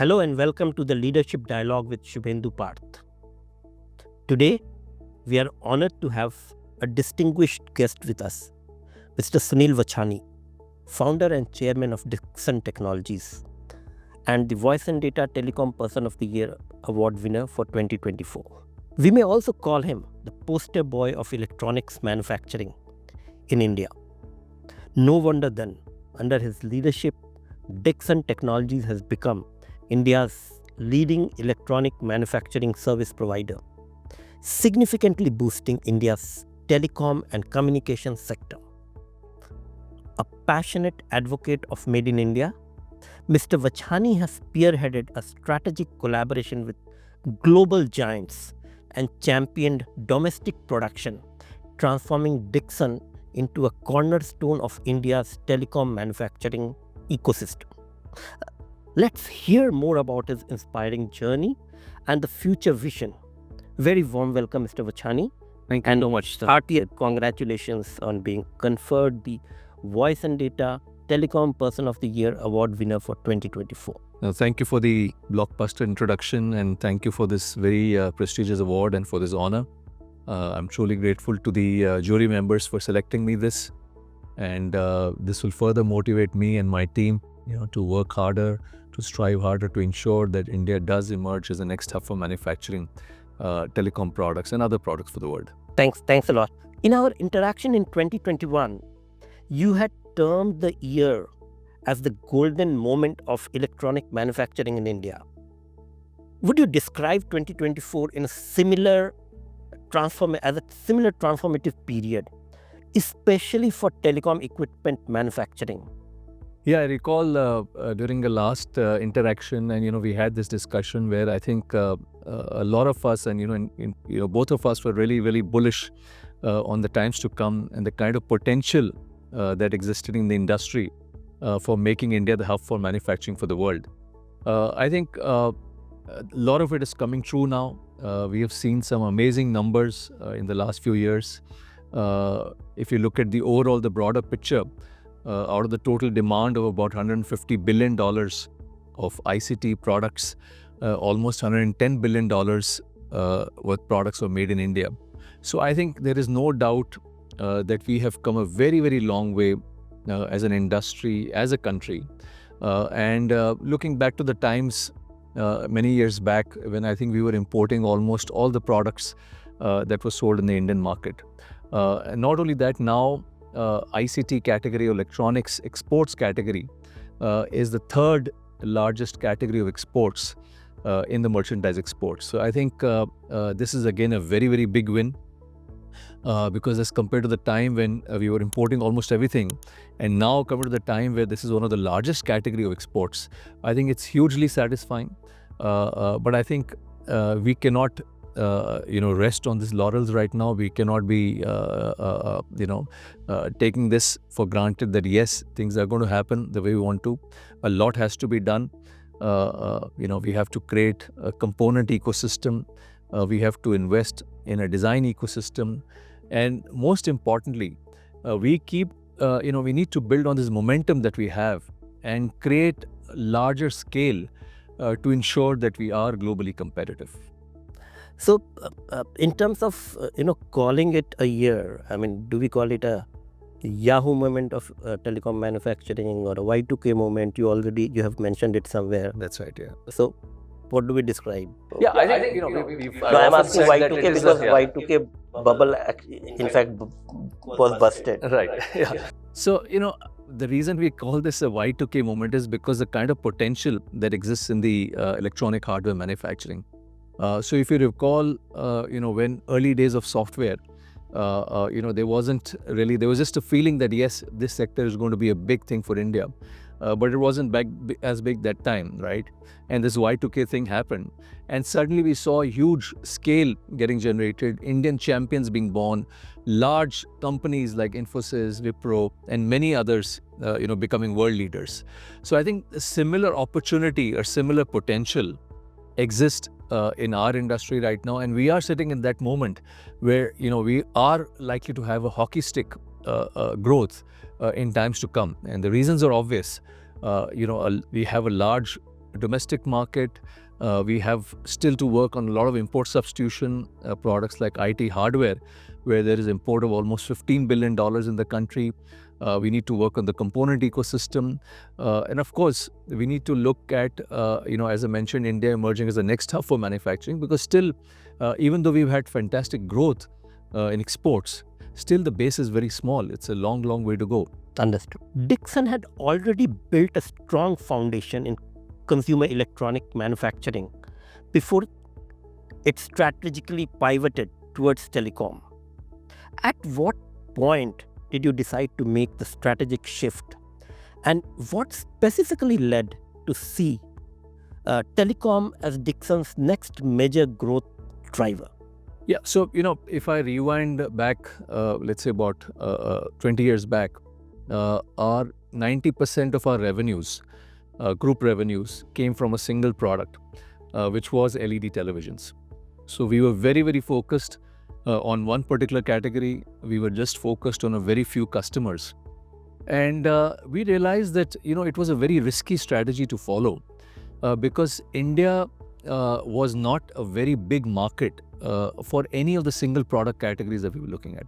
Hello and welcome to the Leadership Dialogue with Shubhendu Parth. Today, we are honored to have a distinguished guest with us, Mr. Sunil Vachhani, founder and chairman of Dixon Technologies, and the Voice and Data Telecom Person of the Year award winner for 2024. We may also call him the poster boy of electronics manufacturing in India. No wonder then, under his leadership, Dixon Technologies has become India's leading electronic manufacturing service provider, significantly boosting India's telecom and communications sector. A passionate advocate of Made in India, Mr. Vachhani has spearheaded a strategic collaboration with global giants and championed domestic production, transforming Dixon into a cornerstone of India's telecom manufacturing ecosystem. Let's hear more about his inspiring journey and the future vision. Very warm welcome, Mr. Vachhani. Thank you so much, sir. Hearty congratulations on being conferred the Voice and Data Telecom Person of the Year award winner for 2024. Thank you for the blockbuster introduction, and thank you for this very prestigious award and for this honor. I'm truly grateful to the jury members for selecting me this, and this will further motivate me and my team, to work harder, to strive harder to ensure that India does emerge as the next hub for manufacturing telecom products and other products for the world. Thanks a lot. In our interaction in 2021, you had termed the year as the golden moment of electronic manufacturing in India. Would you describe 2024 in a similar transformative period, especially for telecom equipment manufacturing? Yeah, I recall during the last interaction, and we had this discussion where I think a lot of us, and both of us were really, really bullish on the times to come and the kind of potential that existed in the industry for making India the hub for manufacturing for the world. I think a lot of it is coming true now. We have seen some amazing numbers in the last few years. If you look at the broader picture, out of the total demand of about $150 billion of ICT products, almost $110 billion worth products were made in India. So I think there is no doubt that we have come a very, very long way as an industry, as a country. And looking back to the times many years back when I think we were importing almost all the products that were sold in the Indian market. And not only that, now ICT category, electronics exports category, is the third largest category of exports in the merchandise exports. So I think this is again a very, very big win. Because as compared to the time when we were importing almost everything, and now compared to the time where this is one of the largest category of exports, I think it's hugely satisfying. But I think we cannot, rest on these laurels right now. We cannot be, taking this for granted that yes, things are going to happen the way we want to. A lot has to be done. We have to create a component ecosystem. We have to invest in a design ecosystem. And most importantly, we need to build on this momentum that we have and create larger scale to ensure that we are globally competitive. So, in terms of calling it a year, do we call it a Yahoo moment of telecom manufacturing or a Y2K moment? You have mentioned it somewhere. That's right. Yeah. So, what do we describe? Yeah, I think I'm asking Y2K because Y2K bubble in fact was busted. Right. Yeah. So, the reason we call this a Y2K moment is because the kind of potential that exists in the electronic hardware manufacturing. So if you recall, when early days of software, there was just a feeling that yes, this sector is going to be a big thing for India. But it wasn't as big that time, right? And this Y2K thing happened. And suddenly we saw a huge scale getting generated, Indian champions being born, large companies like Infosys, Wipro, and many others, becoming world leaders. So I think a similar opportunity or similar potential exists in our industry right now. And we are sitting in that moment where, we are likely to have a hockey stick growth in times to come. And the reasons are obvious. We have a large domestic market, we have still to work on a lot of import substitution products like IT hardware, where there is import of almost $15 billion in the country. We need to work on the component ecosystem. And of course, we need to look at, as I mentioned, India emerging as the next hub for manufacturing, because still, even though we've had fantastic growth in exports, still the base is very small. It's a long, long way to go. Understood. Dixon had already built a strong foundation in consumer electronic manufacturing before it strategically pivoted towards telecom. At what point did you decide to make the strategic shift, and what specifically led to see telecom as Dixon's next major growth driver? Yeah, so, if I rewind back, let's say about 20 years back, our 90% of our revenues, group revenues, came from a single product, which was LED televisions. So we were very, very focused on one particular category. We were just focused on a very few customers. And we realized that, it was a very risky strategy to follow because India was not a very big market for any of the single product categories that we were looking at,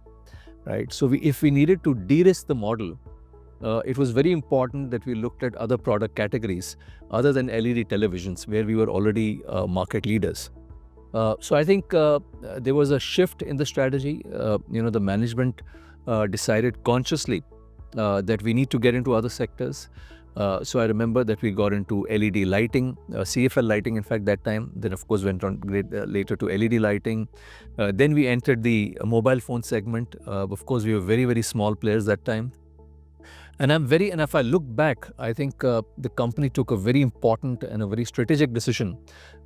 right? So if we needed to de-risk the model, it was very important that we looked at other product categories other than LED televisions, where we were already market leaders. So I think there was a shift in the strategy. The management decided consciously that we need to get into other sectors. So I remember that we got into LED lighting, CFL lighting, in fact, that time. Then, of course, went on later to LED lighting. Then we entered the mobile phone segment. Of course, we were very, very small players that time. And if I look back, I think the company took a very important and a very strategic decision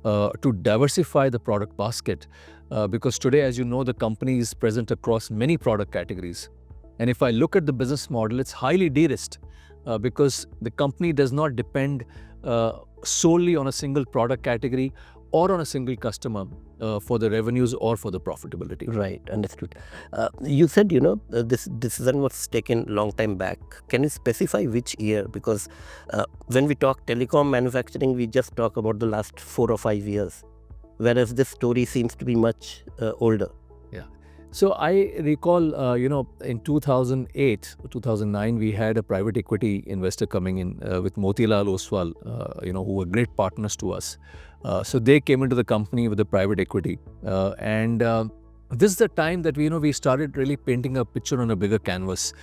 to diversify the product basket. Because today, as you know, the company is present across many product categories. And if I look at the business model, it's highly de-risked because the company does not depend solely on a single product category or on a single customer for the revenues or for the profitability. Right, understood. You said, this decision was taken long time back. Can you specify which year? Because when we talk telecom manufacturing, we just talk about the last 4 or 5 years, whereas this story seems to be much older. Yeah. So I recall, in 2008, 2009, we had a private equity investor coming in with Motilal Oswal, who were great partners to us. So they came into the company with the private equity. And this is the time that we started really painting a picture on a bigger canvas.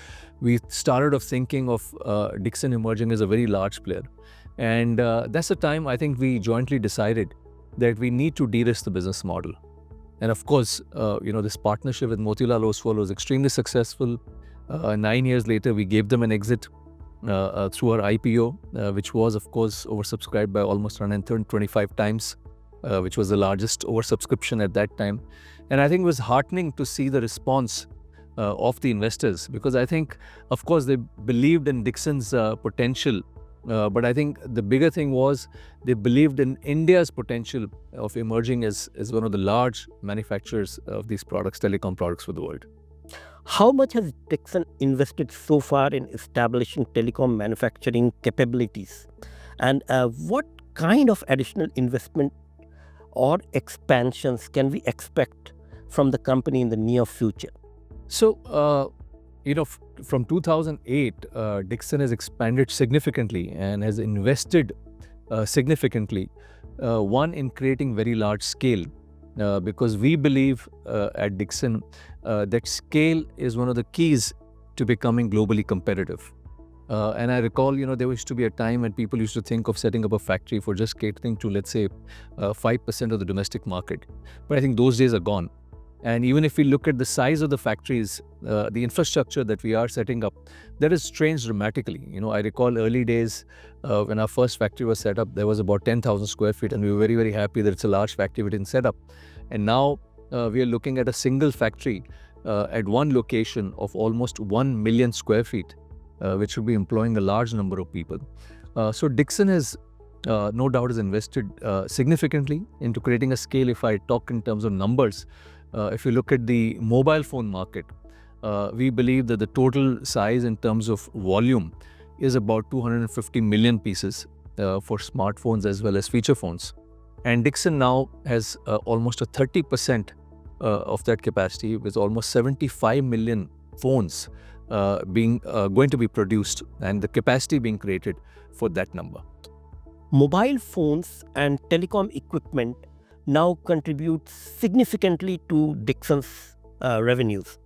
We started off thinking of Dixon emerging as a very large player. And that's the time I think we jointly decided that we need to de-risk the business model. And of course, this partnership with Motilal Oswal was extremely successful. 9 years later, we gave them an exit through our IPO, which was, of course, oversubscribed by almost 125 times, which was the largest oversubscription at that time. And I think it was heartening to see the response of the investors, because I think, of course, they believed in Dixon's potential. But I think the bigger thing was they believed in India's potential of emerging as one of the large manufacturers of these products, telecom products for the world. How much has Dixon invested so far in establishing telecom manufacturing capabilities? And what kind of additional investment or expansions can we expect from the company in the near future? So, from 2008, Dixon has expanded significantly and has invested significantly, one, in creating very large scale, because we believe at Dixon that scale is one of the keys to becoming globally competitive. And I recall, there used to be a time when people used to think of setting up a factory for just catering to, let's say, 5% of the domestic market. But I think those days are gone. And even if we look at the size of the factories, the infrastructure that we are setting up, that has changed dramatically. I recall early days when our first factory was set up, there was about 10,000 square feet, and we were very, very happy that it's a large factory we didn't set up. And now we are looking at a single factory at one location of almost 1 million square feet, which will be employing a large number of people. So Dixon has no doubt has invested significantly into creating a scale. If I talk in terms of numbers, if you look at the mobile phone market, we believe that the total size in terms of volume is about 250 million pieces. for smartphones as well as feature phones. And Dixon now has almost a 30% of that capacity, with almost 75 million phones being going to be produced and the capacity being created for that number. Mobile phones and telecom equipment now contribute significantly to Dixon's revenues.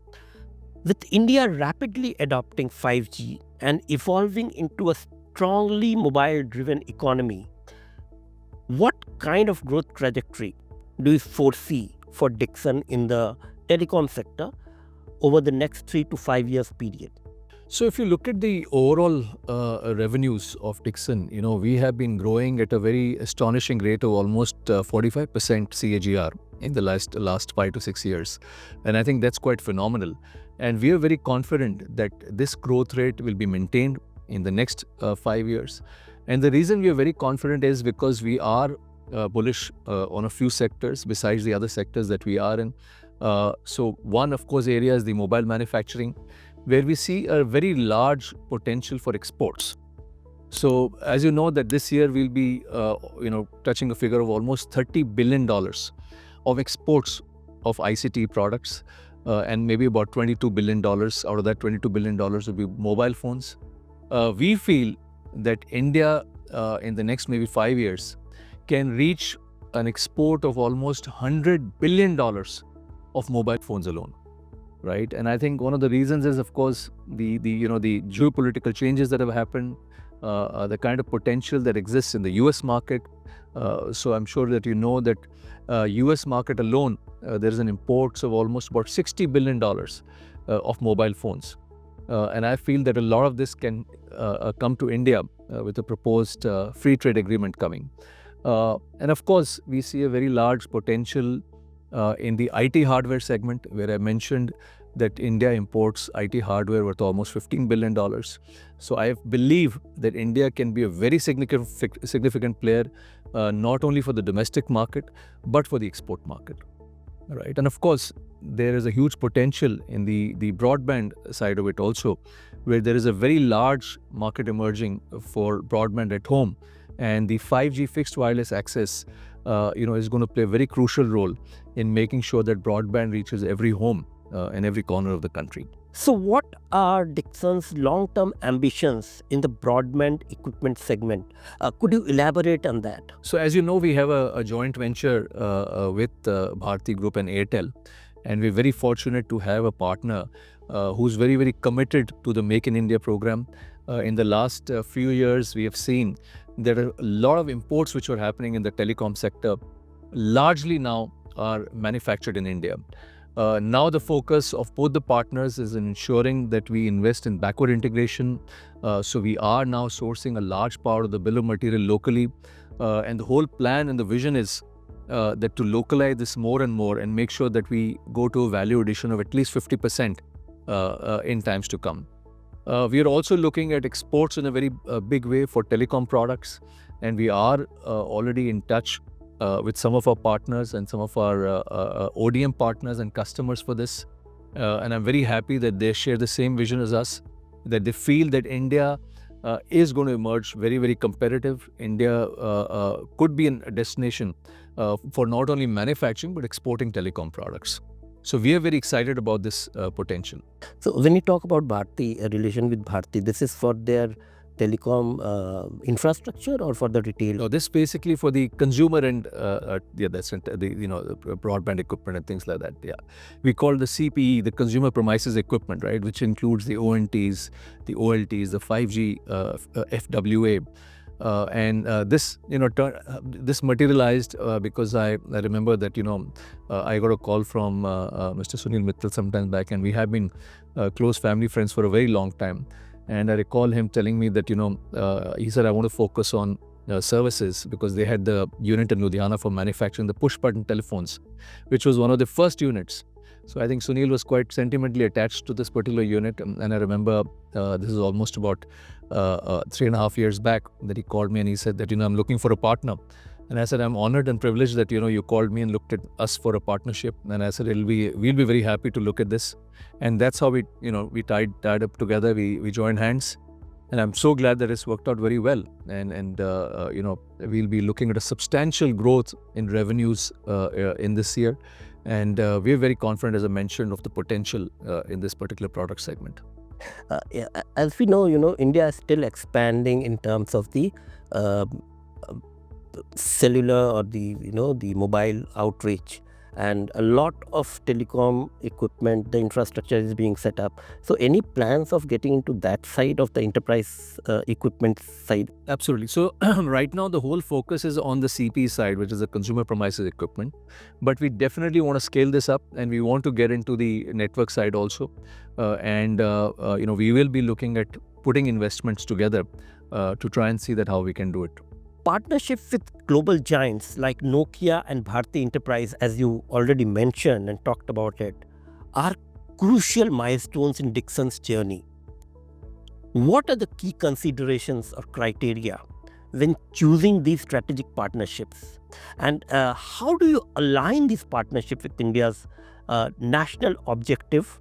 With India rapidly adopting 5G and evolving into a strongly mobile-driven economy, what kind of growth trajectory do you foresee for Dixon in the telecom sector over the next 3 to 5 years period? So if you look at the overall revenues of Dixon, we have been growing at a very astonishing rate of almost 45% CAGR in the last 5 to 6 years. And I think that's quite phenomenal. And we are very confident that this growth rate will be maintained in the next 5 years. And the reason we are very confident is because we are bullish on a few sectors besides the other sectors that we are in. So one, of course, area is the mobile manufacturing, where we see a very large potential for exports. So as you know, that this year we'll be touching a figure of almost $30 billion of exports of ICT products, and maybe about $22 billion. Out of that $22 billion will be mobile phones. We feel that India in the next maybe 5 years can reach an export of almost $100 billion of mobile phones alone. Right, and I think one of the reasons is, of course, the geopolitical changes that have happened, the kind of potential that exists in the U.S. market. So I'm sure that you know that U.S. market alone, there is an imports of almost about $60 billion of mobile phones, and I feel that a lot of this can come to India with the proposed free trade agreement coming. And of course, we see a very large potential in the IT hardware segment, where I mentioned that India imports IT hardware worth almost $15 billion. So I believe that India can be a very significant player, not only for the domestic market, but for the export market. Right. And of course, there is a huge potential in the broadband side of it also, where there is a very large market emerging for broadband at home. And the 5G fixed wireless access is going to play a very crucial role in making sure that broadband reaches every home in every corner of the country. So what are Dixon's long-term ambitions in the broadband equipment segment? Could you elaborate on that? So as you know, we have a joint venture with Bharti Group and Airtel, and we're very fortunate to have a partner who's very, very committed to the Make in India program. In the last few years, we have seen there are a lot of imports which are happening in the telecom sector, largely now are manufactured in India. Now the focus of both the partners is in ensuring that we invest in backward integration. So we are now sourcing a large part of the bill of material locally. And the whole plan and the vision is that to localize this more and more and make sure that we go to a value addition of at least 50% in times to come. We are also looking at exports in a very big way for telecom products, and we are already in touch with some of our partners and some of our ODM partners and customers for this. And I'm very happy that they share the same vision as us, that they feel that India is going to emerge very, very competitive. India could be a destination for not only manufacturing but exporting telecom products. So we are very excited about this potential. So when you talk about Bharti, a relation with Bharti, this is for their telecom infrastructure or for the retail? No, this basically for the consumer and that's the broadband equipment and things like that. Yeah, we call the CPE, the consumer premises equipment, right, which includes the ONTs, the OLTs, the 5G FWA. And this materialized because I remember that I got a call from Mr. Sunil Mittal sometime back, and we have been close family friends for a very long time. And I recall him telling me that he said, I want to focus on services, because they had the unit in Ludhiana for manufacturing the push button telephones, which was one of the first units. So I think Sunil was quite sentimentally attached to this particular unit. And I remember this is almost about 3.5 years back that he called me and he said that, I'm looking for a partner. And I said, I'm honored and privileged that, you called me and looked at us for a partnership. And I said, we'll be very happy to look at this. And that's how we tied up together. We joined hands. And I'm so glad that it's worked out very well. And we'll be looking at a substantial growth in revenues in this year. And we're very confident, as I mentioned, of the potential in this particular product segment. Yeah, as we know, India is still expanding in terms of the uh, cellular or the mobile outreach, and a lot of telecom equipment, the infrastructure is being set up. So any plans of getting into that side of the enterprise equipment side? Absolutely. So right now, the whole focus is on the CP side, which is the consumer premises equipment. But we definitely want to scale this up, and we want to get into the network side also. We will be looking at putting investments together to try and see that how we can do it. Partnership with global giants like Nokia and Bharti Enterprise, as you already mentioned and talked about it, are crucial milestones in Dixon's journey. What are the key considerations or criteria when choosing these strategic partnerships? And how do you align this partnership with India's national objective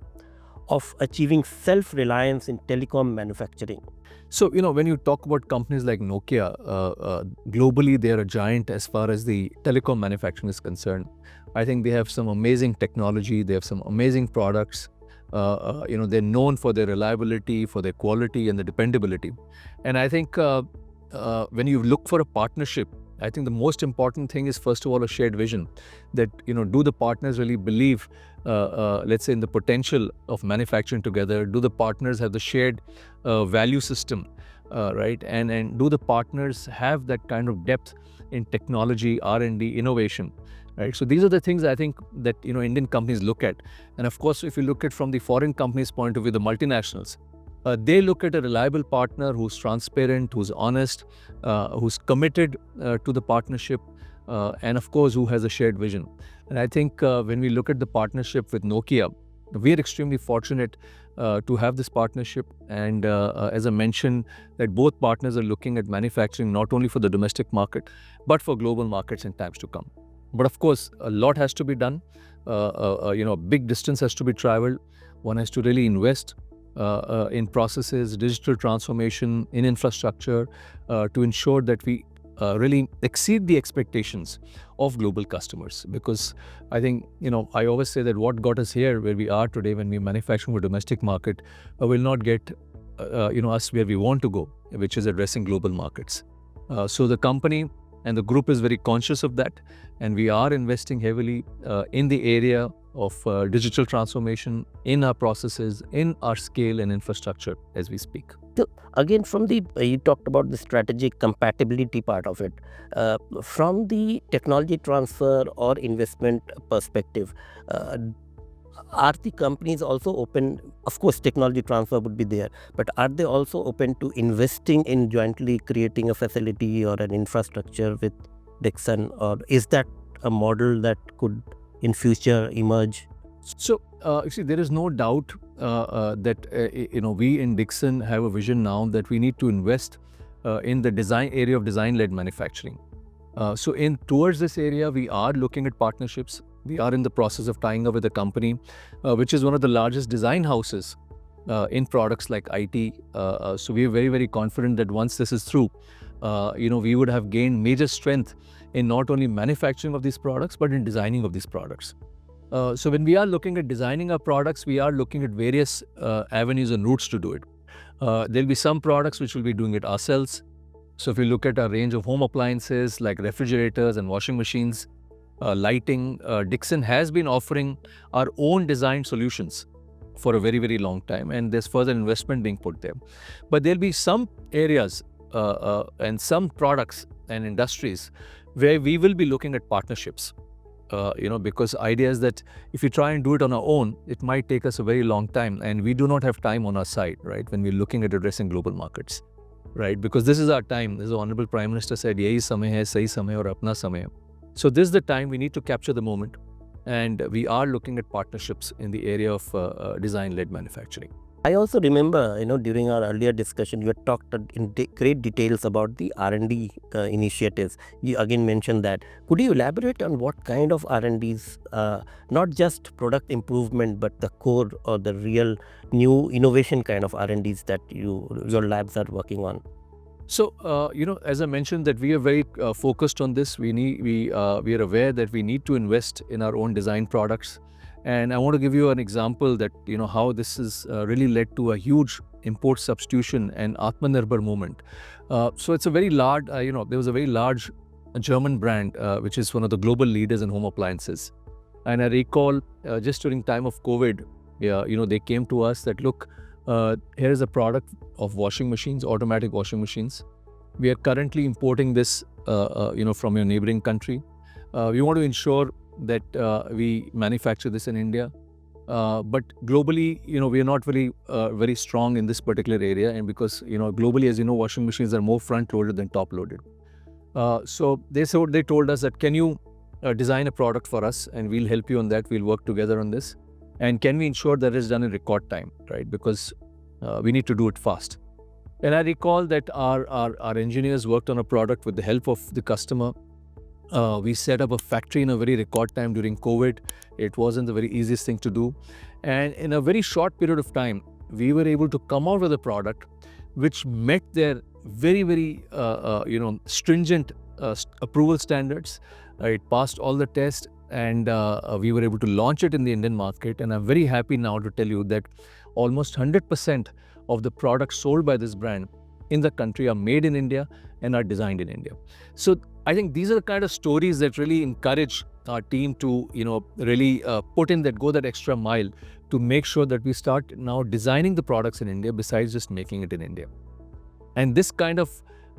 of achieving self-reliance in telecom manufacturing? So, when you talk about companies like Nokia, globally, they're a giant as far as the telecom manufacturing is concerned. I think they have some amazing technology. They have some amazing products. They're known for their reliability, for their quality and the dependability. And I think when you look for a partnership, I think the most important thing is, first of all, a shared vision. That, do the partners really believe, let's say, in the potential of manufacturing together? Do the partners have the shared value system, right? And do the partners have that kind of depth in technology, R&D, innovation, right? So these are the things I think that, Indian companies look at. And of course, if you look at from the foreign companies' point of view, the multinationals, they look at a reliable partner who's transparent, who's honest, who's committed to the partnership, and of course, who has a shared vision. And I think when we look at the partnership with Nokia, we are extremely fortunate to have this partnership. And as I mentioned, that both partners are looking at manufacturing not only for the domestic market, but for global markets in times to come. But of course, a lot has to be done. A big distance has to be traveled. One has to really invest in processes, digital transformation, in infrastructure, to ensure that we really exceed the expectations of global customers. Because I think, I always say that what got us here, where we are today, when we manufacture for domestic market, will not get us where we want to go, which is addressing global markets. So the company and the group is very conscious of that, and we are investing heavily in the area of digital transformation, in our processes, in our scale and infrastructure as we speak. So again, from the you talked about the strategic compatibility part of it. From the technology transfer or investment perspective, are the companies also open? Of course, technology transfer would be there, but are they also open to investing in jointly creating a facility or an infrastructure with Dixon, or is that a model that could in future emerge? So, you see, there is no doubt that we in Dixon have a vision now that we need to invest in the design area of design-led manufacturing. So, towards this area, we are looking at partnerships. We are in the process of tying up with a company which is one of the largest design houses in products like IT. So, we are very, very confident that once this is through, we would have gained major strength in not only manufacturing of these products, but in designing of these products. So when we are looking at designing our products, we are looking at various avenues and routes to do it. There'll be some products which will be doing it ourselves. So if we look at our range of home appliances like refrigerators and washing machines, lighting, Dixon has been offering our own design solutions for a very, very long time, and there's further investment being put there. But there'll be some areas and some products and industries where we will be looking at partnerships. Because idea is that if we try and do it on our own, it might take us a very long time, and we do not have time on our side, right, when we're looking at addressing global markets, right? Because this is our time. As the Honorable Prime Minister said, yahi samay hai, sahi samay aur apna samay. So this is the time we need to capture the moment, and we are looking at partnerships in the area of design-led manufacturing. I also remember, during our earlier discussion, you had talked in great details about the R&D initiatives. You again mentioned that. Could you elaborate on what kind of R&Ds, not just product improvement, but the core or the real new innovation kind of R&Ds that your labs are working on? So, as I mentioned, that we are very focused on this. We are aware that we need to invest in our own design products, and I want to give you an example that how this has really led to a huge import substitution and Atmanirbhar movement. So it's a very large, there was a very large German brand which is one of the global leaders in home appliances, and I recall just during time of COVID, they came to us that look, here is a product of washing machines, automatic washing machines. We are currently importing this, from your neighboring country. We want to ensure that we manufacture this in India. But globally, we are not very strong in this particular area, and because globally, as you know, washing machines are more front loaded than top loaded. So they told us that, can you design a product for us, and we'll help you on that. We'll work together on this, and can we ensure that it's done in record time, right? Because we need to do it fast. And I recall that our engineers worked on a product with the help of the customer. We set up a factory in a very record time during COVID. It wasn't the very easiest thing to do. And in a very short period of time, we were able to come out with a product which met their very, very, stringent approval standards. It passed all the tests, and we were able to launch it in the Indian market. And I'm very happy now to tell you that almost 100% of the products sold by this brand in the country are made in India and are designed in India. So I think these are the kind of stories that really encourage our team to, really go that extra mile to make sure that we start now designing the products in India besides just making it in India. And this kind of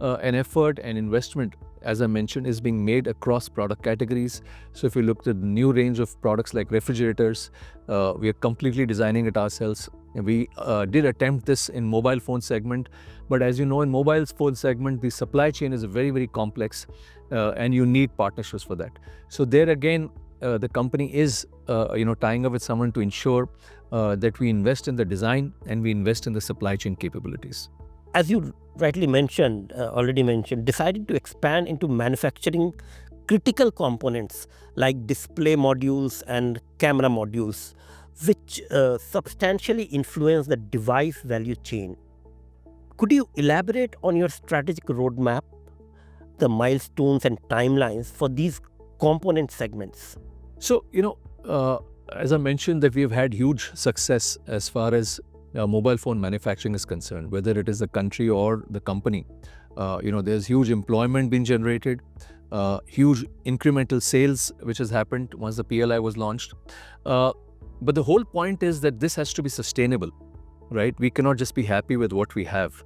an effort and investment, as I mentioned, is being made across product categories. So if you look at the new range of products like refrigerators, we are completely designing it ourselves. We did attempt this in mobile phone segment, but as you know, in mobile phone segment, the supply chain is very, very complex, and you need partnerships for that. So there again, the company is, tying up with someone to ensure that we invest in the design and we invest in the supply chain capabilities. As you rightly already mentioned, decided to expand into manufacturing critical components like display modules and camera modules, which substantially influence the device value chain. Could you elaborate on your strategic roadmap, the milestones and timelines for these component segments? So, as I mentioned, that we've had huge success as far as mobile phone manufacturing is concerned, whether it is the country or the company. There's huge employment being generated, huge incremental sales which has happened once the PLI was launched. But the whole point is that this has to be sustainable, right? We cannot just be happy with what we have.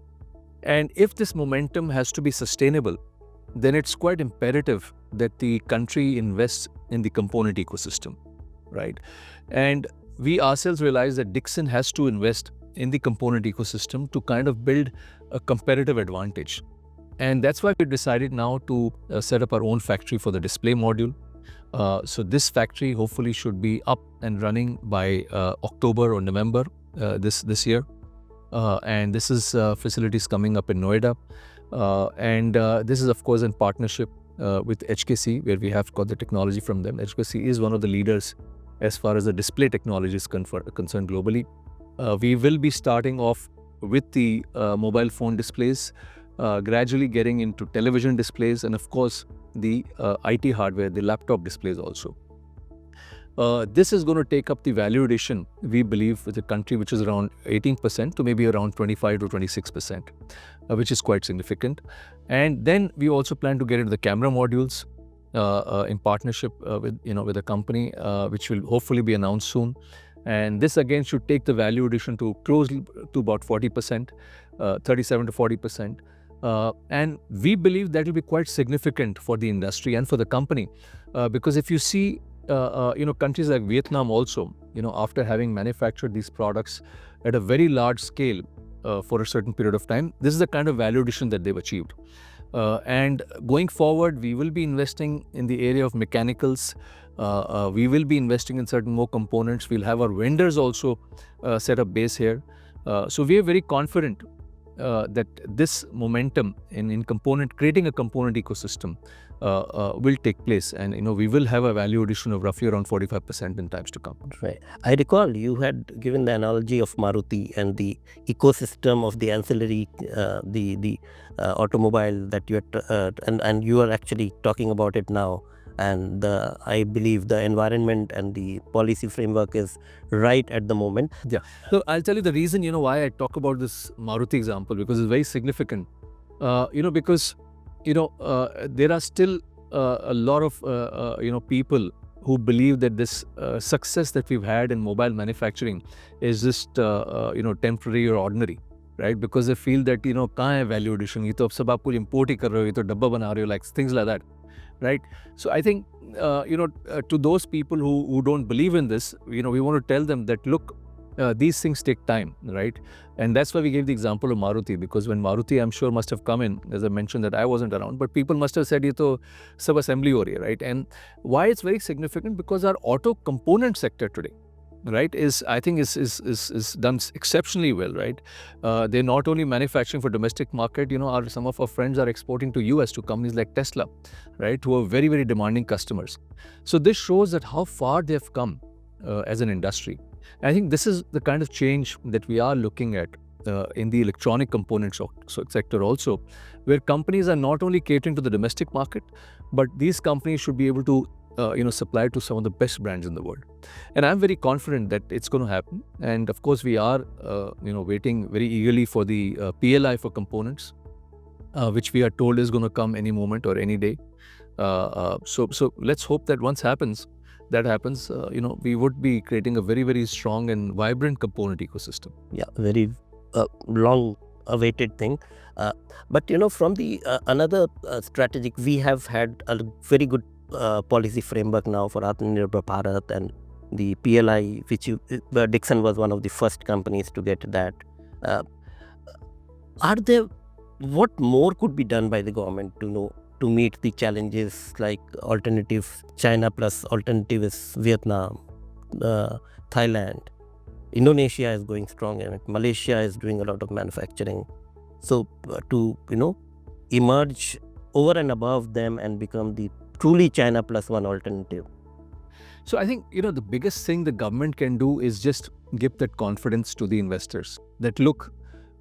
And if this momentum has to be sustainable, then it's quite imperative that the country invests in the component ecosystem, right? And we ourselves realize that Dixon has to invest in the component ecosystem to kind of build a competitive advantage. And that's why we decided now to set up our own factory for the display module. So this factory hopefully should be up and running by October or November this year. And this is facilities coming up in Noida. And this is, of course, in partnership with HKC, where we have got the technology from them. HKC is one of the leaders as far as the display technology is concerned globally. We will be starting off with the mobile phone displays, gradually getting into television displays, and of course the IT hardware, the laptop displays also. This is going to take up the value addition, we believe, with a country which is around 18% to maybe around 25 to 26%, which is quite significant. And then we also plan to get into the camera modules in partnership with a company which will hopefully be announced soon. And this again should take the value addition to close to about 40%, 37 to 40%. And we believe that will be quite significant for the industry and for the company, because if you see, countries like Vietnam also, after having manufactured these products at a very large scale for a certain period of time, this is the kind of value addition that they've achieved. And going forward, we will be investing in the area of mechanicals. We will be investing in certain more components. We'll have our vendors also set up base here. So we are very confident that this momentum in creating a component ecosystem will take place, and we will have a value addition of roughly around 45% in times to come. Right. I recall you had given the analogy of Maruti and the ecosystem of the ancillary, the automobile that you had, and you are actually talking about it now. And I believe the environment and the policy framework is right at the moment. Yeah. So I'll tell you the reason, why I talk about this Maruti example, because it's very significant. Because, there are still a lot of, people who believe that this success that we've had in mobile manufacturing is just, temporary or ordinary, right? Because they feel that, kahan hai value addition? Ye to ab sab aap kuch import hi kar rahe ho, ye to dabba bana rahe ho, like things like that. Right. So I think, to those people who don't believe in this, we want to tell them that, look, these things take time, right? And that's why we gave the example of Maruti, because when Maruti, I'm sure, must have come in, as I mentioned that I wasn't around, but people must have said, ye to sab assembly ho rahi hai, right? And why it's very significant, because our auto component sector today, right, is done exceptionally well, right? They're not only manufacturing for domestic market, some of our friends are exporting to US to companies like Tesla, right, who are very, very demanding customers. So this shows that how far they've come as an industry. I think this is the kind of change that we are looking at in the electronic components sector also, where companies are not only catering to the domestic market, but these companies should be able to supply to some of the best brands in the world. And I'm very confident that it's going to happen. And of course, we are, waiting very eagerly for the PLI for components, which we are told is going to come any moment or any day. So let's hope that once that happens, we would be creating a very, very strong and vibrant component ecosystem. Yeah, very long awaited thing. But, from the another strategic, we have had a very good policy framework now for Atmanirbhar Bharat, and the PLI, which Dixon was one of the first companies to get that. What more could be done by the government to meet the challenges, like alternative China plus alternative is Vietnam, Thailand, Indonesia is going strong, and Malaysia is doing a lot of manufacturing. So to emerge over and above them and become the truly China plus one alternative. So I think, the biggest thing the government can do is just give that confidence to the investors that, look,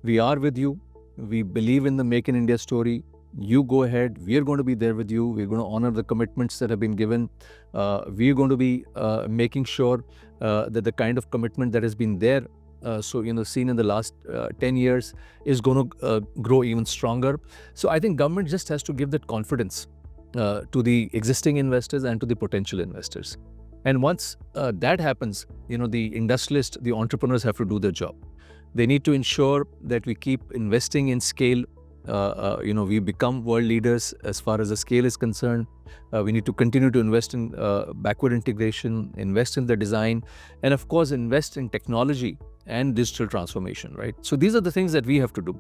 we are with you. We believe in the Make in India story. You go ahead. We are going to be there with you. We're going to honor the commitments that have been given. We're going to be making sure that the kind of commitment that has been there, seen in the last 10 years, is going to grow even stronger. So I think government just has to give that confidence to the existing investors and to the potential investors. And once that happens, the industrialists, the entrepreneurs have to do their job. They need to ensure that we keep investing in scale. We become world leaders as far as the scale is concerned. We need to continue to invest in backward integration, invest in the design, and of course, invest in technology and digital transformation, right? So these are the things that we have to do.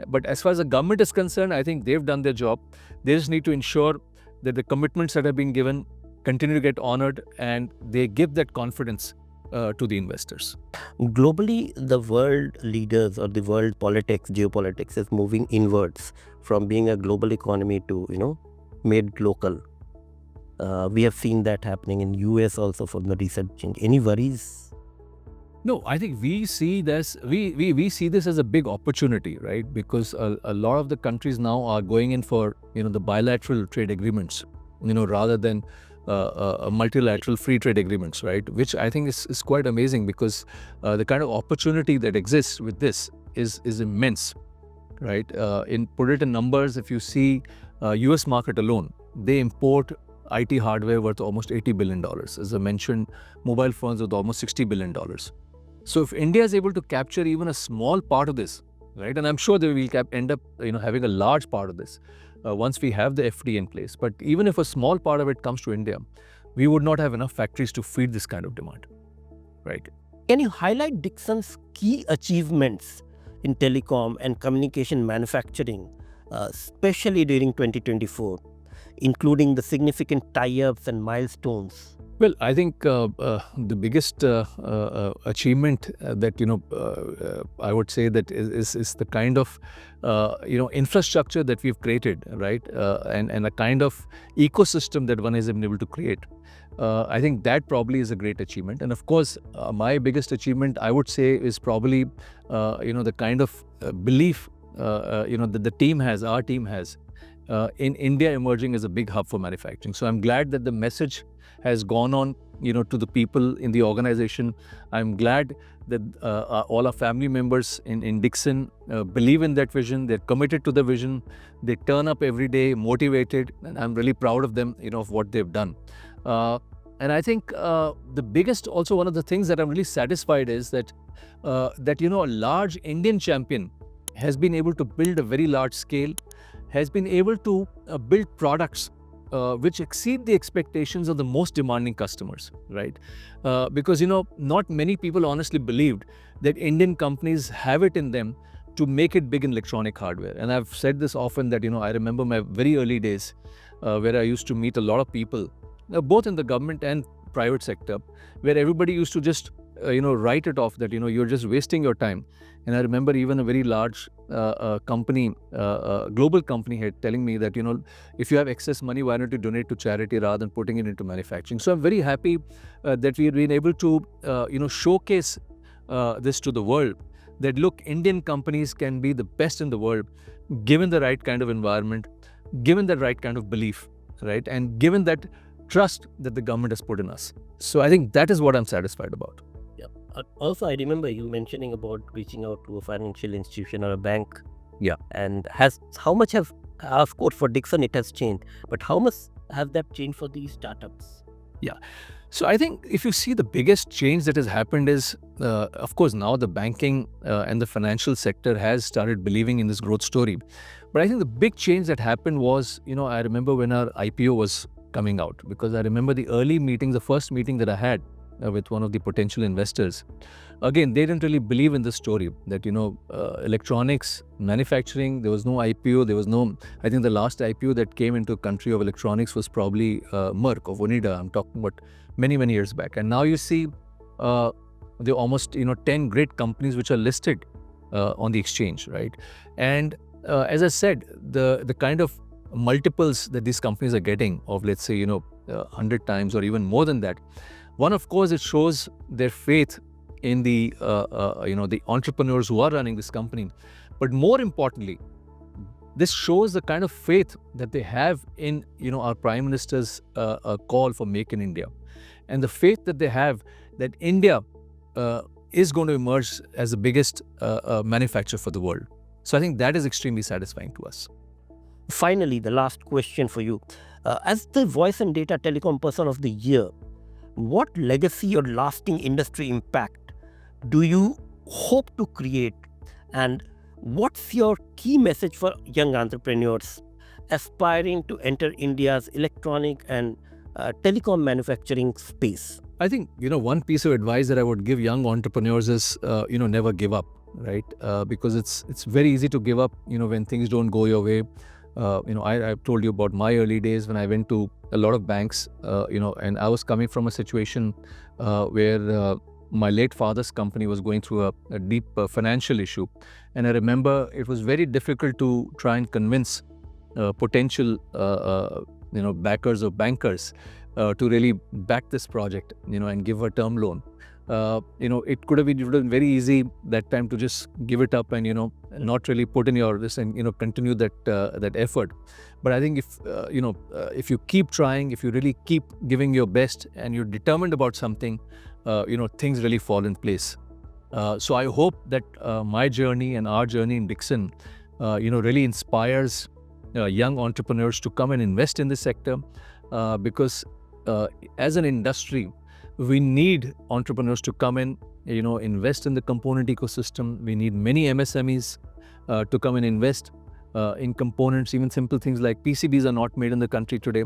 But as far as the government is concerned, I think they've done their job. They just need to ensure that the commitments that have been given continue to get honored, and they give that confidence to the investors. Globally, the world leaders or the world politics, geopolitics is moving inwards from being a global economy to, made local. We have seen that happening in US also from the recent change. Any worries? No, I think we see this. We see this as a big opportunity, right? Because a lot of the countries now are going in for the bilateral trade agreements, rather than multilateral free trade agreements, right? Which I think is quite amazing, because the kind of opportunity that exists with this is immense, right? Put it in numbers, if you see US market alone, they import IT hardware worth almost $80 billion. As I mentioned, mobile phones worth almost $60 billion. So if India is able to capture even a small part of this, right, and I'm sure they will end up having a large part of this once we have the FTA in place. But even if a small part of it comes to India, we would not have enough factories to feed this kind of demand, right? Can you highlight Dixon's key achievements in telecom and communication manufacturing, especially during 2024? including the significant tie-ups and milestones? Well, I think the biggest achievement that I would say that is the kind of infrastructure that we've created, right, and a kind of ecosystem that one has been able to create. I think that probably is a great achievement, and of course, my biggest achievement I would say is probably the kind of belief that our team has in India emerging as a big hub for manufacturing. So I'm glad that the message has gone on, to the people in the organization. I'm glad that all our family members in Dixon believe in that vision. They're committed to the vision. They turn up every day motivated, and I'm really proud of them, of what they've done. And I think the biggest, also one of the things that I'm really satisfied is that a large Indian champion has been able to build a very large scale, has been able to build products which exceed the expectations of the most demanding customers, right? Because, not many people honestly believed that Indian companies have it in them to make it big in electronic hardware. And I've said this often that, I remember my very early days where I used to meet a lot of people, both in the government and private sector, where everybody used to just, write it off that, you're just wasting your time. And I remember even a very large company, global company head telling me that, if you have excess money, why don't you donate to charity rather than putting it into manufacturing? So I'm very happy that we've been able to, showcase this to the world, that look, Indian companies can be the best in the world, given the right kind of environment, given the right kind of belief, right? And given that trust that the government has put in us. So I think that is what I'm satisfied about. Also, I remember you mentioning about reaching out to a financial institution or a bank. Yeah. And how much have, of course, for Dixon it has changed, but how much has that changed for these startups? Yeah. So I think if you see, the biggest change that has happened is, of course, now the banking and the financial sector has started believing in this growth story. But I think the big change that happened was, I remember when our IPO was coming out, because I remember the early meetings, the first meeting that I had with one of the potential investors. Again, they didn't really believe in the story that, electronics, manufacturing, there was no IPO, there was no, I think the last IPO that came into country of electronics was probably Merck of Onida. I'm talking about many, many years back. And now you see there are almost, 10 great companies which are listed on the exchange, right? And as I said, the kind of multiples that these companies are getting of, let's say, 100 times or even more than that. One, of course, it shows their faith in the entrepreneurs who are running this company. But more importantly, this shows the kind of faith that they have in, our Prime Minister's call for Make in India. And the faith that they have that India is going to emerge as the biggest manufacturer for the world. So I think that is extremely satisfying to us. Finally, the last question for you. As the Voice and Data Telecom Person of the Year, what legacy or lasting industry impact do you hope to create? And what's your key message for young entrepreneurs aspiring to enter India's electronic and telecom manufacturing space? I think, one piece of advice that I would give young entrepreneurs is, never give up, right? Because it's very easy to give up, when things don't go your way. I've told you about my early days when I went to a lot of banks, and I was coming from a situation where my late father's company was going through a deep financial issue. And I remember it was very difficult to try and convince potential, backers or bankers to really back this project, and give a term loan. It would have been very easy that time to just give it up and, not really put in your this and, continue that effort. But I think if you keep trying, if you really keep giving your best and you're determined about something, things really fall in place. So I hope that my journey and our journey in Dixon, really inspires young entrepreneurs to come and invest in this sector, because as an industry, we need entrepreneurs to come in, invest in the component ecosystem. We need many MSMEs to come and invest in components. Even simple things like PCBs are not made in the country today.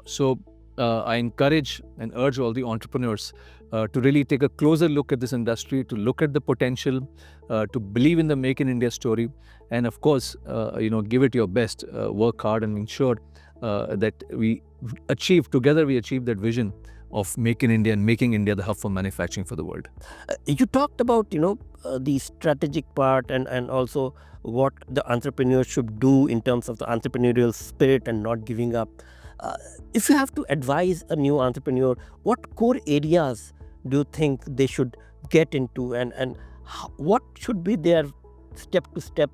So I encourage and urge all the entrepreneurs to really take a closer look at this industry, to look at the potential, to believe in the Make in India story, and of course, give it your best, work hard, and ensure that we achieve that vision of Make in India and making India the hub for manufacturing for the world. You talked about the strategic part and also what the entrepreneur should do in terms of the entrepreneurial spirit and not giving up. If you have to advise a new entrepreneur, what core areas do you think they should get into, and what should be their step to step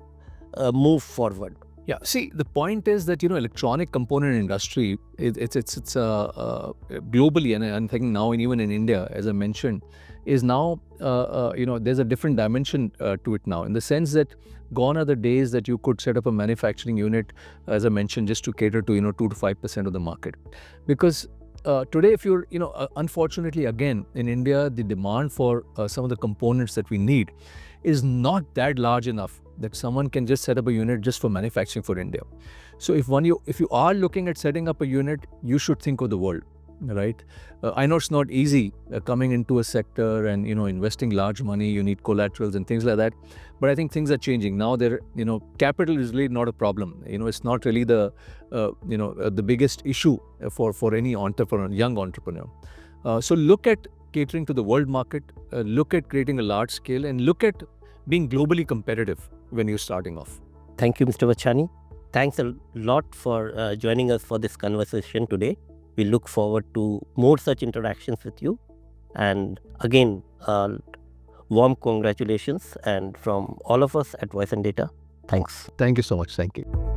move forward? Yeah, see, the point is that electronic component industry, it's globally, and I'm thinking now, and even in India, as I mentioned, is now there's a different dimension to it now, in the sense that gone are the days that you could set up a manufacturing unit, as I mentioned, just to cater to 2 to 5% of the market, because today, if you're unfortunately, again, in India, the demand for some of the components that we need is not that large enough that someone can just set up a unit just for manufacturing for India. So if you are looking at setting up a unit, you should think of the world, right? I know it's not easy coming into a sector and investing large money. You need collaterals and things like that, but I think things are changing now. Capital is really not a problem. It's not really the biggest issue for any entrepreneur, young entrepreneur. So look at catering to the world market, look at creating a large scale, and look at being globally competitive when you're starting off. Thank you, Mr. Vachani. Thanks a lot for joining us for this conversation today. We look forward to more such interactions with you. And again, warm congratulations. And from all of us at Voice and Data, thanks. Thank you so much. Thank you.